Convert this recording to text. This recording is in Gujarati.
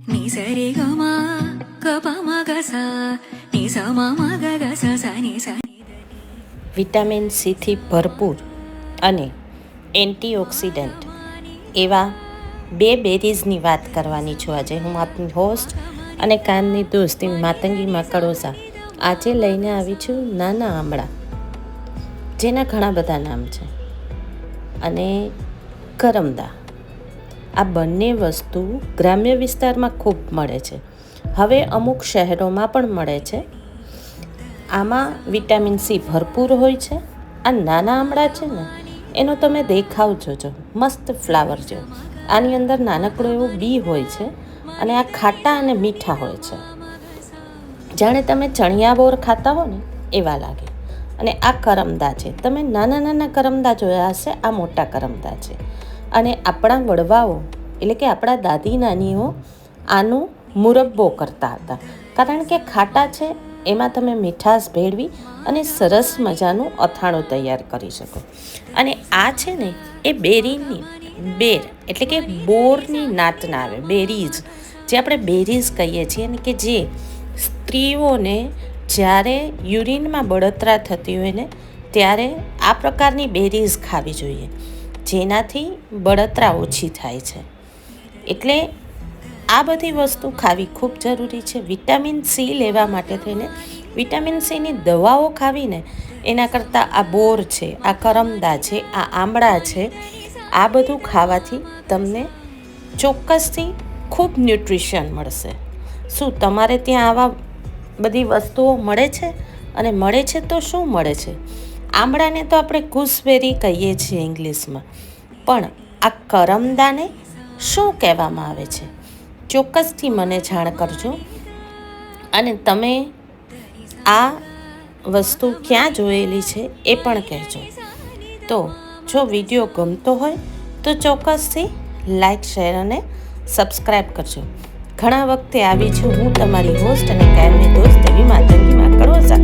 ni sa re ga ma ga pa ma ga sa ni sa ma ga ga sa ni sa. Vitamin સીથી ભરપૂર અને એન્ટીઓક્સિડન્ટ એવા બે બેરીઝની વાત કરવાની છું. આજે હું આપની હોસ્ટ અને કાનની દોસ્ત માતંગી માકડોસા આજે લઈને આવી છું નાના આમળા, જેના ઘણા બધા નામ છે, અને કરમદા. આ બંને વસ્તુ ગ્રામ્ય વિસ્તારમાં ખૂબ મળે છે, હવે અમુક શહેરોમાં પણ મળે છે. આમાં વિટામિન સી ભરપૂર હોય છે. આ નાના આમળા છે ને, એનો તમે દેખાવ જોજો, મસ્ત ફ્લાવર જેવો. આની અંદર નાનકડું એવું બી હોય છે અને આ ખાટા અને મીઠા હોય છે, જાણે તમે ચણિયા બોર ખાતા હો ને એવા લાગે. અને આ કરમદા છે, તમે નાના નાના કરમદા જોયા હશે, આ મોટા કરમદા છે. અને આપણા વડવાઓ એટલે કે આપણા દાદી નાનીઓ આનું મુરબ્બો કરતા હતા, કારણ કે ખાટા છે, એમાં તમે મીઠાશ ભેળવી અને સરસ મજાનું અથાણું તૈયાર કરી શકો. અને આ છે ને એ બેરીની બેર એટલે કે બોરની નાતના આવે, બેરીઝ જે આપણે બેરીઝ કહીએ છીએ ને, કે જે સ્ત્રીઓને જ્યારે યુરિનમાં બળતરા થતી હોય ને ત્યારે આ પ્રકારની બેરીઝ ખાવી જોઈએ, જેનાથી બળતરા ઓછી થાય છે. એટલે આ બધી વસ્તુ ખાવી ખૂબ જરૂરી છે. વિટામિન સી લેવા માટે થઈને વિટામિન સીની દવાઓ ખાવીને એના કરતાં આ બોર છે, આ કરમદા છે, આ આમળા છે, આ બધું ખાવાથી તમને ચોક્કસથી ખૂબ ન્યુટ્રિશન મળશે. શું તમારે ત્યાં આવા બધી વસ્તુઓ મળે છે? અને મળે છે તો શું મળે છે? આમળાને તો આપણે ગુસબેરી કહીએ છીએ ઇંગ્લિશમાં, પણ આ કરમદાને શું કહેવામાં આવે છે? ચોક્કસથી મને જાણ કરજો. અને તમે આ વસ્તુ ક્યાં જોયેલી છે એ પણ કહેજો. તો જો વિડીયો ગમતો હોય તો ચોક્કસથી લાઈક, શેર અને સબસ્ક્રાઈબ કરજો. ઘણા વખતે આવી છું હું તમારી હોસ્ટ અને કાયમની દોસ્ત એવી માતંગી માકડોસા.